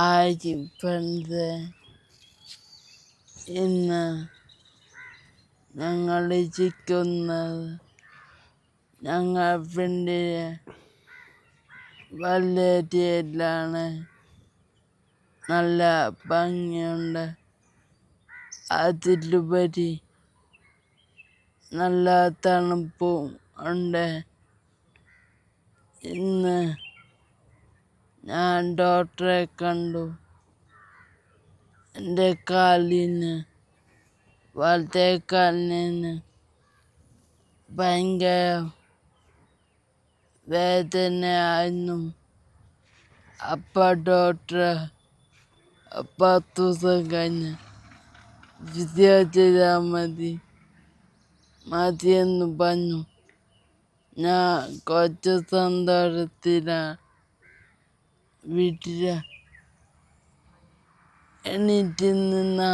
ആരിപ്പന്ത് ഇന്ന് ഞങ്ങൾ ഇരിക്കുന്നത് ഞങ്ങൾ ഫ്രണ്ടിലെ വല്ലേരിയയിലാണ്. നല്ല ഭംഗിയുണ്ട്. അതിലുപരി നല്ല തണുപ്പും ഉണ്ട്. ഇന്ന് ഞാൻ ഡോക്ടറെ കണ്ടു. എൻ്റെ വലത്തെ കാലിന് ഭയങ്കര വേദനയായിരുന്നു. ഡോക്ടർ 10 ദിവസം കഴിഞ്ഞ് ഫിസിയോ ചെയ്താൽ മതിയെന്ന് പറഞ്ഞു. ഞാൻ കുറച്ച് സന്തോഷത്തിലാണ്. വീട്ടിൽ എണീറ്റ് നിന്നാ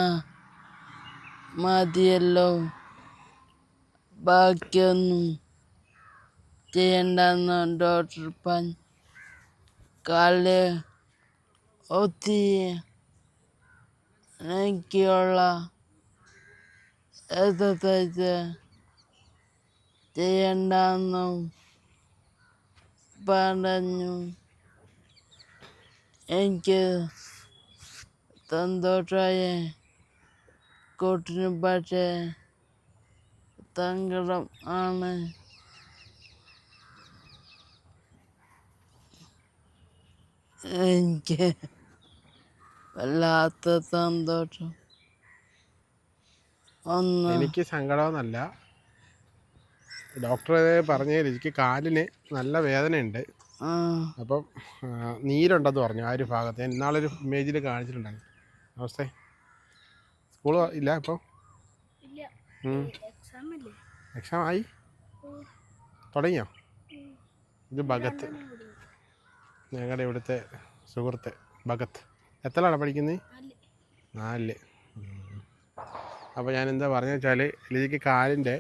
മതിയല്ലോ, ബാക്കിയൊന്നും ചെയ്യണ്ടെന്ന് ഡോക്ടർ പറഞ്ഞു. കാല് ഒത്തിരി എനിക്കുള്ള എക്സസൈസ് ചെയ്യണ്ടെന്നും പറഞ്ഞു. എനിക്ക് സന്തോഷമായ കൂട്ടിന് പക്ഷേ സങ്കടം ആണ്. എനിക്ക് വല്ലാത്ത സന്തോഷം. എനിക്ക് സങ്കടമൊന്നല്ല. ഡോക്ടർ പറഞ്ഞതിൽ എനിക്ക് കാലിന് നല്ല വേദനയുണ്ട്. അപ്പം നീരുണ്ടെന്ന് പറഞ്ഞു ആ ഒരു ഭാഗത്ത്. ഞാൻ ഇന്നാളൊരു ഇമേജിൽ കാണിച്ചിട്ടുണ്ടായിരുന്നു. നമസ്തേ, സ്കൂൾ ഇല്ല ഇപ്പോൾ? എക്സാം ആയി തുടങ്ങിയോ? ഇത് ഭഗത്ത്, ഞങ്ങളുടെ ഇവിടുത്തെ സുഹൃത്ത് ഭഗത്ത്. എത്രയാണ് പഠിക്കുന്നത്? 4. അപ്പോൾ ഞാൻ എന്താ പറഞ്ഞു വെച്ചാൽ, എനിക്ക് കാലിൻ്റെ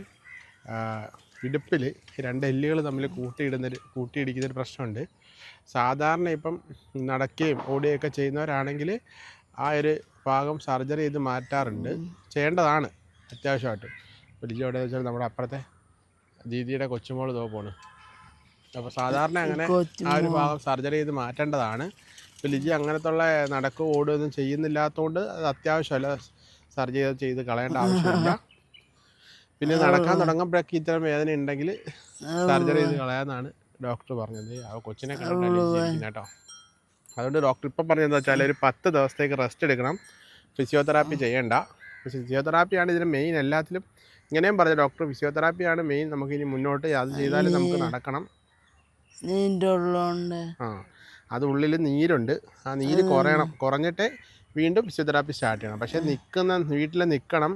ഇടുപ്പിൽ 2 എല്ലുകൾ തമ്മിൽ കൂട്ടിയിടിക്കുന്നൊരു പ്രശ്നമുണ്ട്. സാധാരണ ഇപ്പം നടക്കുകയും ഓടുകയൊക്കെ ചെയ്യുന്നവരാണെങ്കിൽ ആ ഒരു ഭാഗം സർജറി ചെയ്ത് മാറ്റാറുണ്ട്, ചെയ്യേണ്ടതാണ് അത്യാവശ്യമായിട്ട്. അപ്പോൾ ലിജി എവിടെയെന്ന് വെച്ചാൽ നമ്മുടെ അപ്പുറത്തെ ദീദിയുടെ കൊച്ചുമോൾ പോണ്. അപ്പോൾ സാധാരണ അങ്ങനെ ആ ഒരു ഭാഗം സർജറി ചെയ്ത് മാറ്റേണ്ടതാണ്. ഇപ്പോൾ ലിജി അങ്ങനത്തുള്ള നടക്കുകയോ ഓടുകയൊന്നും ചെയ്യുന്നില്ലാത്തതുകൊണ്ട് അത് അത്യാവശ്യമല്ല, സർജറി ചെയ്ത് കളയേണ്ട ആവശ്യമില്ല. പിന്നെ നടക്കാൻ തുടങ്ങുമ്പോഴൊക്കെ ഇത്തരം വേദന ഉണ്ടെങ്കിൽ സർജറി ചെയ്ത് കളയാമെന്നാണ് ഡോക്ടർ പറഞ്ഞത്. ആ കൊച്ചിനെ കണ്ടിട്ടാണ് കേട്ടോ. അതുകൊണ്ട് ഡോക്ടർ ഇപ്പം പറഞ്ഞതെന്ന് വെച്ചാൽ ഒരു 10 ദിവസത്തേക്ക് റെസ്റ്റ് എടുക്കണം, ഫിസിയോതെറാപ്പി ചെയ്യേണ്ട. ഫിസിയോതെറാപ്പിയാണ് ഇതിന് മെയിൻ. എല്ലാത്തിലും ഇങ്ങനെയും പറഞ്ഞ ഡോക്ടർ, ഫിസിയോതെറാപ്പിയാണ് മെയിൻ. നമുക്കിനി മുന്നോട്ട് അത് ചെയ്താലും നമുക്ക് നടക്കണം. അത് ഉള്ളിൽ നീരുണ്ട്, ആ നീര് കുറഞ്ഞിട്ട് വീണ്ടും ഫിസിയോതെറാപ്പി സ്റ്റാർട്ട് ചെയ്യണം. പക്ഷേ വീട്ടിൽ നിൽക്കണം.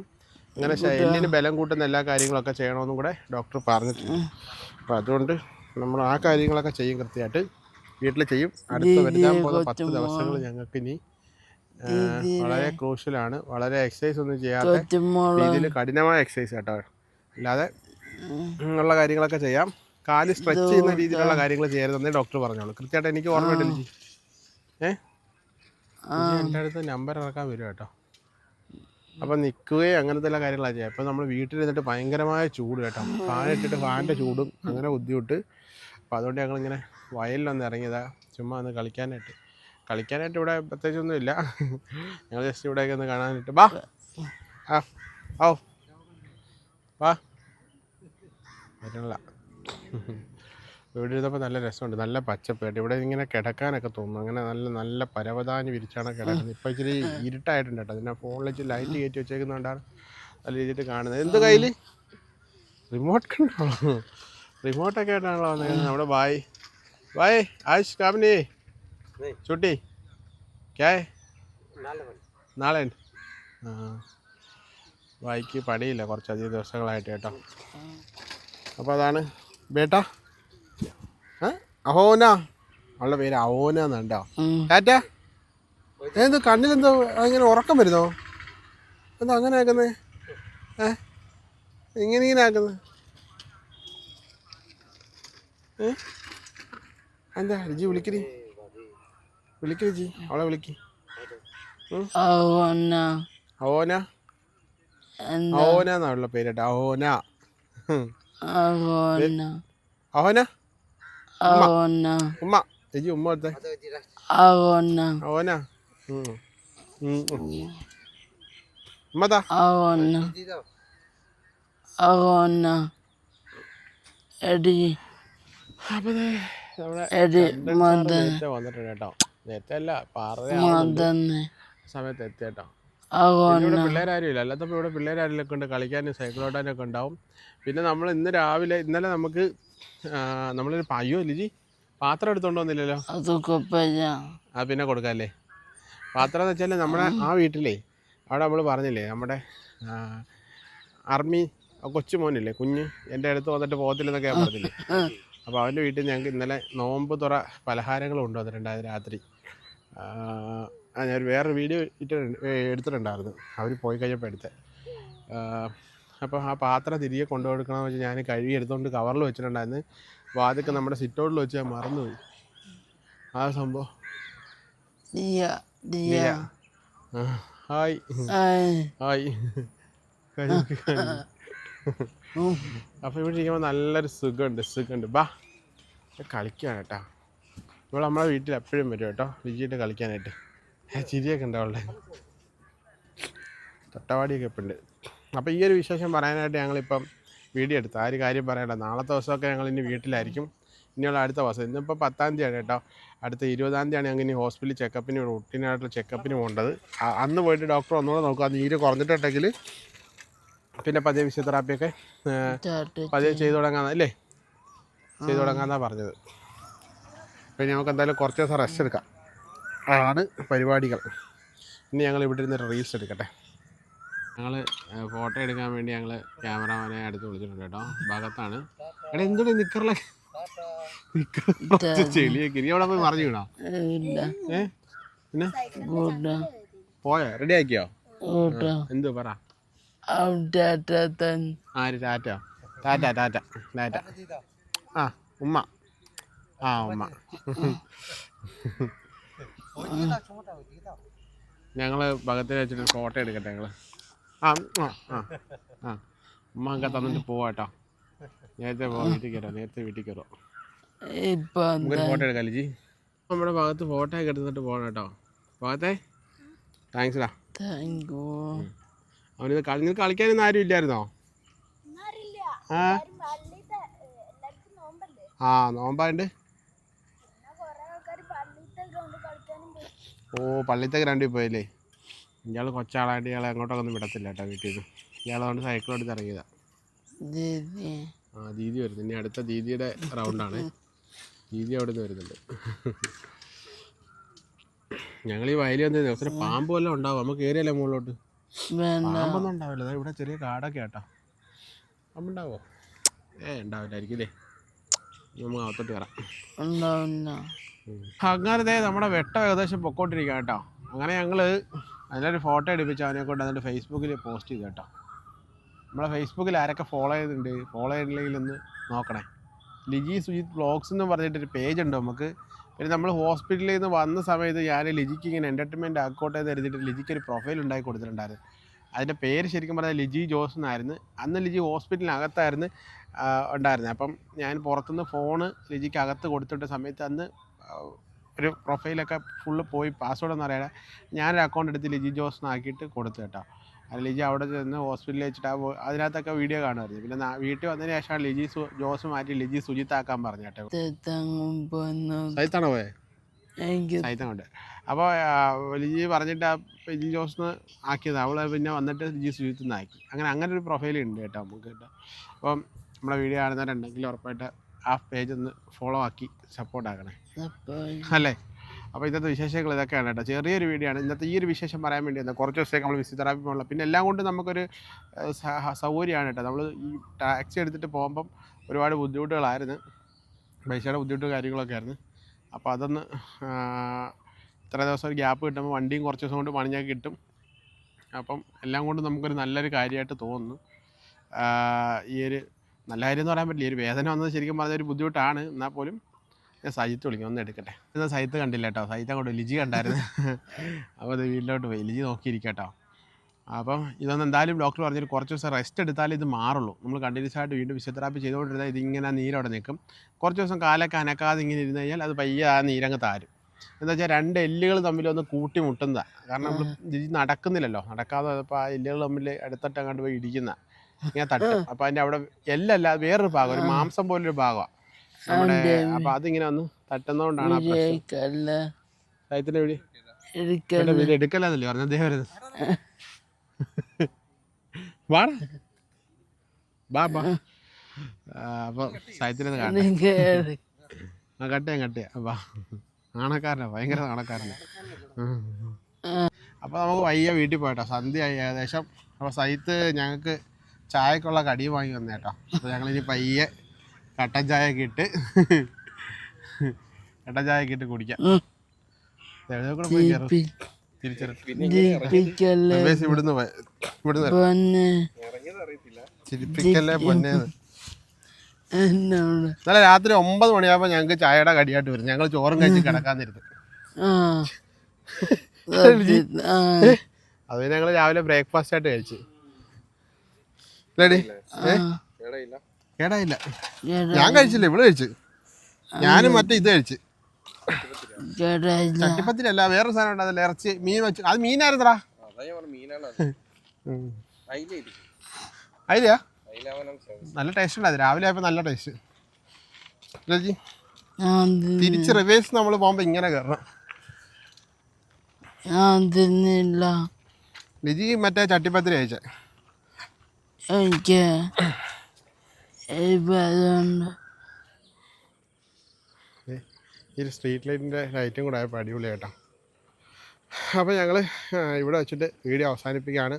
അങ്ങനെ എല്ലിന് ബലം കൂട്ടുന്ന എല്ലാ കാര്യങ്ങളൊക്കെ ചെയ്യണമെന്നും കൂടെ ഡോക്ടർ പറഞ്ഞിട്ടുണ്ട്. അപ്പോൾ അതുകൊണ്ട് നമ്മൾ ആ കാര്യങ്ങളൊക്കെ ചെയ്യും, കൃത്യമായിട്ട് വീട്ടിൽ ചെയ്യും. അടുത്ത് വരുത്താൻ പോകുന്ന 10 ദിവസങ്ങൾ ഞങ്ങൾക്ക് ഇനി വളരെ ക്രൂഷ്യലാണ്. വളരെ എക്സസൈസ് ഒന്നും ചെയ്യാത്ത രീതിയിൽ കഠിനമായ എക്സസൈസ് കേട്ടോ, അല്ലാതെ ഉള്ള കാര്യങ്ങളൊക്കെ ചെയ്യാം. കാല് സ്ട്രെച്ച് ചെയ്യുന്ന രീതിയിലുള്ള കാര്യങ്ങൾ ചെയ്യരുതെന്നേ ഡോക്ടർ പറഞ്ഞോളൂ. കൃത്യമായിട്ട് എനിക്ക് ഓർമ്മയുണ്ട് ലിജി. എൻ്റെ അടുത്ത് നമ്പർ ഇറക്കാൻ വരും കേട്ടോ. അപ്പം നിൽക്കുകയും അങ്ങനത്തെ എല്ലാ കാര്യങ്ങളാണ് ചെയ്യുക. ഇപ്പം നമ്മൾ വീട്ടിലിരുന്നിട്ട് ഭയങ്കരമായ ചൂട് കേട്ടോ, ഫാനിട്ടിട്ട് ഫാനിൻ്റെ ചൂടും അങ്ങനെ ബുദ്ധിമുട്ട്. അപ്പോൾ അതുകൊണ്ട് ഞങ്ങളിങ്ങനെ വയലിലൊന്ന് ഇറങ്ങിയതാണ്, ചുമ്മാ ഒന്ന് കളിക്കാനായിട്ട് ഇവിടെ പ്രത്യേകിച്ചൊന്നും ഇല്ല. ഞങ്ങൾ ജസ്റ്റ് ഇവിടെയൊക്കെ ഒന്ന് കാണാനായിട്ട്. വാ വരണില്ല. ഇവിടെ ഇരുന്നപ്പോൾ നല്ല രസമുണ്ട്, നല്ല പച്ചപ്പായിട്ട്. ഇവിടെ ഇങ്ങനെ കിടക്കാനൊക്കെ തോന്നുന്നു. അങ്ങനെ നല്ല പരവതാനി വിരിച്ചാണ് കിടക്കുന്നത്. ഇപ്പോൾ ഇച്ചിരി ഇരുട്ടായിട്ടുണ്ട് കേട്ടോ. അതിനെ ഫോണിൽ വെച്ച് ലൈറ്റ് കയറ്റി വെച്ചേക്കുന്നതുകൊണ്ടാണ് നല്ല രീതിയിൽ കാണുന്നത്. എന്ത് കയ്യിൽ റിമോട്ട് കണ്ടോ? റിമോട്ടൊക്കെ ആയിട്ടാണല്ലോ വന്നേക്കുന്നത്. നമ്മുടെ ബായ് ആയിഷ് കാമിനി ചുട്ടി ക്യാ നാളെ ബായിക്ക് പണിയില്ല കുറച്ചധികം ദിവസങ്ങളായിട്ട് കേട്ടോ. അപ്പോൾ അതാണ് ബേട്ടാ. അഹോന, അവളുടെ പേര് അഹോന എന്നുണ്ടോ. ടാറ്റാ. എന്ത് കണ്ണിലെന്തോ അങ്ങനെ ഉറക്കം വരുന്നോ? എന്താ അങ്ങനെ ആക്കുന്നത്? ഇങ്ങനെ ആക്കുന്നത് എന്താ? ലിജി വിളിക്കരി ജി, അവളെ വിളിക്ക്. അവന ഓന എന്താ ഓന എന്നുള്ള പേര് കേട്ടോ ഓന അവന ഓന അവന ഉമ്മ ചേച്ചി ഉമ്മ എടുത്തേ അവന ഓന ഉമ്മതാ അവന അവന എടി അപ്പോൾ നമ്മുടെ എടി ചന്ദ്രൻ സാറ് മദൻ നേരത്തെ വന്നിട്ടുണ്ട് കേട്ടോ. നേരത്തെ അല്ല പറയാവുന്നുണ്ട് മദന് സമയത്ത് എത്തി കേട്ടോ. പിന്നെ അവന ഇവിടെ പിള്ളേരാരും ഇല്ല, അല്ലാത്തപ്പോൾ ഇവിടെ പിള്ളേരാരെങ്കിലൊക്കെ ഉണ്ട്, കളിക്കാനും സൈക്കിൾ ഓടാനൊക്കെ ഉണ്ടാവും. പിന്നെ നമ്മൾ ഇന്നലെ നമുക്ക് നമ്മളൊരു അയ്യോ ലിജി പാത്രം എടുത്തോണ്ട് വന്നില്ലല്ലോ. അതൊക്കെ പയ്യ പിന്നെ കൊടുക്കാമല്ലേ. പാത്രം എന്ന് വെച്ചാൽ നമ്മുടെ ആ വീട്ടിലേ അവിടെ നമ്മൾ പറഞ്ഞില്ലേ നമ്മുടെ ആർമി കൊച്ചു മോനില്ലേ കുഞ്ഞ് എൻ്റെ അടുത്ത് വന്നിട്ട് പോകത്തില്ലെന്നൊക്കെ ഞാൻ പറഞ്ഞില്ലേ. അപ്പോൾ അവൻ്റെ വീട്ടിൽ ഞങ്ങൾക്ക് ഇന്നലെ നോമ്പ് തുറ പലഹാരങ്ങൾ കൊണ്ടുവന്നിട്ടുണ്ടായിരുന്നു രാത്രി. ഞാൻ വേറൊരു വീഡിയോ എടുത്തിട്ടുണ്ടായിരുന്നു, അവർ പോയി കഴിഞ്ഞപ്പോൾ എടുത്തത്. അപ്പോൾ ആ പാത്രം തിരികെ കൊണ്ടുകൊടുക്കണമെന്ന് വെച്ചാൽ ഞാൻ കഴുകി എടുത്തുകൊണ്ട് കവറിൽ വെച്ചിട്ടുണ്ടായിരുന്നു. അപ്പോൾ അതൊക്കെ നമ്മുടെ സിറ്റൗട്ടിൽ വെച്ച് ഞാൻ മറന്നുപോയി. ആ സംഭവം ഹായ് ഹായ് അപ്പോൾ ഇവിടെ ഇരിക്കുമ്പോൾ നല്ലൊരു സുഖമുണ്ട്. ബാ കളിക്കുകയാണ് കേട്ടോ. ഇവിടെ നമ്മളെ വീട്ടിൽ എപ്പോഴും വരും കേട്ടോ ലിജിയിട്ട് കളിക്കാനായിട്ട്. ചിരിയൊക്കെ ഉണ്ട് അവളുടെ, തൊട്ടവാടിയൊക്കെ ഇപ്പം ഉണ്ട്. അപ്പോൾ ഈ ഒരു വിശേഷം പറയാനായിട്ട് ഞങ്ങളിപ്പം വീഡിയോ എടുത്തു. ആ ഒരു കാര്യം പറയണ്ട, നാളത്തെ ദിവസമൊക്കെ ഞങ്ങൾ ഇനി വീട്ടിലായിരിക്കും. ഇനിയുള്ള അടുത്ത ദിവസം ഇന്നിപ്പോൾ 10-ാം തീയതിയാണ് കേട്ടോ. അടുത്ത 20-ാം തീയതിയാണ് ഞങ്ങൾ ഇനി ഹോസ്പിറ്റലിൽ ചെക്കപ്പിന് റൂട്ടീനായിട്ടുള്ള ചെക്കപ്പിന് പോകേണ്ടത്. അന്ന് പോയിട്ട് ഡോക്ടർ ഒന്നുകൂടെ നോക്കുക, അത് നീര് കുറഞ്ഞിട്ടുണ്ടെങ്കിൽ പിന്നെ പതിയെ ഫിസിയോതെറാപ്പിയൊക്കെ പതിയെ ചെയ്തു തുടങ്ങാന്നല്ലേ ചെയ്തു തുടങ്ങാമെന്നാണ് പറഞ്ഞത്. പിന്നെ നമുക്ക് എന്തായാലും കുറച്ച് ദിവസം റെസ്റ്റ് എടുക്കാം, അതാണ് പരിപാടികൾ. ഇനി ഞങ്ങൾ ഇവിടെ ഇരുന്ന് റീൽസ് എടുക്കട്ടെ. ഞങ്ങൾ ഫോട്ടോ എടുക്കാൻ വേണ്ടി ഞങ്ങൾ ക്യാമറമാനെ അടുത്ത് വിളിച്ചിട്ടുണ്ട് കേട്ടോ. ഭാഗത്താണ് എടാ എന്തുകൊണ്ട് നിക്കറിലൊക്കെ ചെളിയൊക്കെ ഇനി അവിടെ പോയി മറിഞ്ഞു വീണോ? പിന്നെ പോയോ? റെഡി ആക്കിയോ? എന്തു പറ? ആര്? ടാറ്റ. ആ ഉമ്മ ഉമ്മ. ഞങ്ങൾ ഭഗത്തിൽ വെച്ചിട്ട് ഫോട്ടോ എടുക്കട്ടെ ഞങ്ങൾ. ഉമ്മ ഒക്കെ തന്നിട്ട് പോവാട്ടോ. നേരത്തെ വീട്ടിൽ കയറും. നമുക്കൊരു ഫോട്ടോ എടുക്കാം ലിജി. നമ്മുടെ ഭാഗത്ത് ഫോട്ടോ ഒക്കെ എടുത്തിട്ട് പോകണം കേട്ടോ. ഭാഗത്തെ താങ്ക്സ് ഡാ. അവനിത് നിനക്ക് കളിക്കാനൊന്നും ആരും ഇല്ലായിരുന്നോ? നോമ്പായിട്ട് പള്ളിത്തെ ഗ്രൗണ്ടിൽ പോയല്ലേ. ഇയാൾ കൊച്ചാളായിട്ട് ഇയാളെ അങ്ങോട്ടൊക്കെ ഒന്നും വിടത്തില്ല കേട്ടോ വീട്ടിൽ നിന്ന്. ഇയാളതുകൊണ്ട് സൈക്കിൾ എടുത്ത് ഇറങ്ങിയതാ. ദീദി വരുന്നു. ഇനി അടുത്ത ദീദിയുടെ റൗണ്ടാണ്. ദീദി അവിടെ നിന്ന് വരുന്നുണ്ട്. ഞങ്ങൾ ഈ വയലിൽ വന്ന ദിവസം പാമ്പ് വല്ലതും ഉണ്ടാവും, നമുക്ക് കയറിയല്ലേ മുകളിലോട്ട്. പാമ്പൊന്നും ഉണ്ടാവില്ല, ഇവിടെ ചെറിയ കാടൊക്കെ കേട്ടോ. പാമ്പുണ്ടാവോ? ഉണ്ടാവില്ലായിരിക്കും അല്ലേ. നമുക്ക് അകത്തോട്ട് കയറാം. അങ്ങനെ നമ്മുടെ വെട്ടം ഏകദേശം പൊക്കോണ്ടിരിക്കുക കേട്ടോ. അങ്ങനെ ഞങ്ങൾ അതിലൊരു ഫോട്ടോ എടുപ്പിച്ച് അവനെ കൊണ്ട് എന്നിട്ട് ഫേസ്ബുക്കിൽ പോസ്റ്റ് ചെയ്തു കേട്ടോ. നമ്മളെ ഫേസ്ബുക്കിൽ ആരൊക്കെ ഫോളോ ചെയ്തില്ലെങ്കിൽ ഒന്ന് നോക്കണേ. ലിജി സുജിത് വ്ളോഗ്സ് എന്ന് പറഞ്ഞിട്ടൊരു പേജ് ഉണ്ട് നമുക്ക്. പിന്നെ നമ്മൾ ഹോസ്പിറ്റലിൽ നിന്ന് വന്ന സമയത്ത് ഞാൻ ലിജിക്ക് ഇങ്ങനെ എൻ്റർടൈൻമെൻറ്റ് ആക്കോട്ടെ എന്ന് കരുതിയിട്ട് ലിജിക്ക് ഒരു പ്രൊഫൈൽ ഉണ്ടാക്കി കൊടുത്തിട്ടുണ്ടായിരുന്നു. അതിൻ്റെ പേര് ശരിക്കും പറഞ്ഞാൽ ലിജി ജോസ് എന്നായിരുന്നു. അന്ന് ലിജി ഹോസ്പിറ്റലിനകത്തായിരുന്നു ഉണ്ടായിരുന്നത്. അപ്പം ഞാൻ പുറത്തുനിന്ന് ഫോണ് ലിജിക്ക് അകത്ത് കൊടുത്തിട്ട സമയത്ത് അന്ന് ഒരു പ്രൊഫൈലൊക്കെ ഫുള്ള് പോയി പാസ്വേഡൊന്നും അറിയാതെ ഞാനൊരു അക്കൗണ്ട് എടുത്ത് ലിജി ജോസ് എന്നാക്കിയിട്ട് കൊടുത്തു കേട്ടോ. അത് ലിജി അവിടെ ചെന്ന് ഹോസ്പിറ്റലിൽ വെച്ചിട്ട് അതിനകത്തൊക്കെ വീഡിയോ കാണുമായിരുന്നു. പിന്നെ വീട്ടിൽ വന്നതിന് ശേഷമാണ് ലിജി ജോസ് മാറ്റി ലിജി സുജിത്ത് ആക്കാൻ പറഞ്ഞു കേട്ടോ. സൈത്താണോ പോയെ? സൈത്തങ്ങോട്ട്. അപ്പോൾ ലിജി പറഞ്ഞിട്ട് ലിജി ജോസ് ആക്കിയത് അവളെ പിന്നെ വന്നിട്ട് ലിജി സുജിത്ത് നിന്ന് ആക്കി. അങ്ങനെ ഒരു പ്രൊഫൈൽ ഉണ്ട് കേട്ടോ നമുക്ക് കേട്ടോ. അപ്പം നമ്മളെ വീഡിയോ കാണുന്നവരുണ്ടെങ്കിൽ ഉറപ്പായിട്ട് ആ പേജ് ഒന്ന് ഫോളോ ആക്കി സപ്പോർട്ട് ആക്കണേ അല്ലേ. അപ്പോൾ ഇന്നത്തെ വിശേഷങ്ങൾ ഇതൊക്കെയാണ് കേട്ടോ. ചെറിയൊരു വീഡിയോ ആണ് ഇന്നത്തെ. ഈ ഒരു വിശേഷം പറയാൻ വേണ്ടി വന്നത്. കുറച്ച് ദിവസത്തേക്ക് നമ്മൾ ഫിസിയോതെറാപ്പി പോകണം. പിന്നെ എല്ലാം കൊണ്ടും നമുക്കൊരു സൗകര്യമാണ് കേട്ടോ. നമ്മൾ ഈ ടാക്സി എടുത്തിട്ട് പോകുമ്പം ഒരുപാട് ബുദ്ധിമുട്ടുകളായിരുന്നു, പൈസയുടെ ബുദ്ധിമുട്ട് കാര്യങ്ങളൊക്കെ ആയിരുന്നു. അപ്പോൾ അതൊന്ന് ഇത്ര ദിവസം ഒരു ഗ്യാപ്പ് കിട്ടുമ്പോൾ വണ്ടിയും കുറച്ച് ദിവസം കൊണ്ട് പണിഞ്ഞാൽ കിട്ടും. അപ്പം എല്ലാം കൊണ്ടും നമുക്കൊരു നല്ലൊരു കാര്യമായിട്ട് തോന്നുന്നു. ഈ ഒരു നല്ല കാര്യം എന്ന് പറയാൻ പറ്റില്ല. ഈ ഒരു വേദന വന്നത് ശരിക്കും പറഞ്ഞ ഒരു ബുദ്ധിമുട്ടാണ്. എന്നാൽ പോലും ഞാൻ സജിത്ത് വിളിക്കാം, ഒന്ന് എടുക്കട്ടെ. എന്നാൽ സജിത്ത് കണ്ടില്ല കേട്ടോ, സജിത്ത് അങ്ങോട്ട് ലിജി കണ്ടായിരുന്നു. അപ്പോൾ അത് വീട്ടിലോട്ട് പോയി, ലിജി നോക്കിയിരിക്കാം കേട്ടോ. അപ്പം ഇതൊന്നും എന്തായാലും ഡോക്ടർ പറഞ്ഞിട്ട് കുറച്ച് ദിവസം റെസ്റ്റ് എടുത്താലേ ഇത് മാറുള്ളൂ. നമ്മൾ കണ്ടിന്യൂസ് ആയിട്ട് വീണ്ടും ഫിസിയോതെറാപ്പി ചെയ്തുകൊണ്ടിരുന്നാൽ ഇതിങ്ങനെ നീരവിടെ നിൽക്കും. കുറച്ച് ദിവസം കാലൊക്കെ അനക്കാതെ ഇങ്ങനെ ഇരുന്ന് കഴിഞ്ഞാൽ അത് പയ്യെ ആ നീരങ്ങ് താരും. എന്താ വെച്ചാൽ 2 എല്ലുകൾ തമ്മിലൊന്ന് കൂട്ടിമുട്ടുന്നതാണ്. കാരണം നമ്മൾ നടക്കുന്നില്ലല്ലോ, നടക്കാതെ അപ്പോൾ ആ എല്ലുകൾ തമ്മിൽ അടുത്തിട്ട് അങ്ങോട്ട് പോയി ഇടിക്കുന്ന ഇങ്ങനെ തട്ടും. അപ്പോൾ അതിൻ്റെ അവിടെ എല്ലല്ല, വേറൊരു ഭാഗം, ഒരു മാംസം പോലൊരു ഭാഗമാണ് നമ്മുടെ. അപ്പോൾ അതിങ്ങനെ ഒന്ന് തട്ടുന്നതുകൊണ്ടാണ് ആ പ്രശ്നം. സൈത്തിൻ്റെ വീട് എടുക്കലെന്നല്ലേ പറഞ്ഞു അദ്ദേഹം വരുന്നത്. വാടാ ബാ ബാ. അപ്പോൾ സൈത്തിനത് കട്ടയാ ബാ. നാണക്കാരനാ, ഭയങ്കര നാണക്കാരനാ. അപ്പോൾ നമുക്ക് വയ്യ വീട്ടിൽ പോയിട്ടോ, സന്ധ്യയായി ഏകദേശം. അപ്പോൾ സൈത്ത് ഞങ്ങൾക്ക് ചായക്കുള്ള കടി വാങ്ങി വന്നേട്ടോ. അപ്പോൾ ഞങ്ങളിനി പയ്യെ കട്ടൻ ചായ ഒക്കെ ഇട്ട് കുടിക്കാം. കൂടെ പോയി കയറും ചിരിപ്പിക്കല്ലേ പൊന്നേന്ന്. ഇന്നലെ രാത്രി 9 മണിയാകുമ്പോൾ ഞങ്ങൾക്ക് ചായയുടെ കടിയായിട്ട് വരും. ഞങ്ങൾ ചോറും കഴിച്ച് കിടക്കാന്നിരുന്നു. അത് ഞങ്ങൾ രാവിലെ ബ്രേക്ക്ഫാസ്റ്റ് ആയിട്ട് കഴിച്ചു. കേടായില്ല, ഞാൻ കഴിച്ചില്ല, ഇവിടെ കഴിച്ചു. ഞാനും മറ്റേ ഇത് കഴിച്ചു, ചട്ടിപ്പത്തിലല്ല, വേറൊരു സാധനം ഉണ്ട്, അതിൽ ഇറച്ചി മീൻ വെച്ച്. അത് മീനായിരുന്നടാ, അയിലയാ, നല്ല ടേസ്റ്റ് ഉണ്ട്. അത് രാവിലെ ആയപ്പോൾ നല്ല ടേസ്റ്റ്. തിരിച്ച് റിവേഴ്സ് നമ്മൾ പോകുമ്പോൾ ഇങ്ങനെ കയറണം. ലിജി മറ്റേ ചട്ടിപ്പത്തിരി കഴിച്ച എനിക്ക് ഈ സ്ട്രീറ്റ് ലൈറ്റിൻ്റെ ലൈറ്റും കൂടെ ആയപ്പോൾ അടിപൊളി കേട്ടോ. അപ്പോൾ ഞങ്ങൾ ഇവിടെ വെച്ചിട്ട് വീഡിയോ അവസാനിപ്പിക്കുകയാണ്.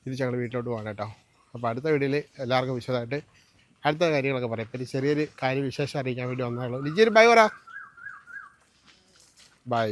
തിരിച്ച് ഞങ്ങൾ വീട്ടിലോട്ട് പോകണം കേട്ടോ. അപ്പോൾ അടുത്ത വീഡിയോയിൽ എല്ലാവർക്കും വിശദമായിട്ട് അടുത്ത കാര്യങ്ങളൊക്കെ പറയാം. ഇപ്പോൾ ചെറിയൊരു കാര്യം വിശേഷം അറിയിക്കാൻ വേണ്ടി വന്നതുള്ളൂ. ലിജി ഒരു ബൈ പറ. ബൈ.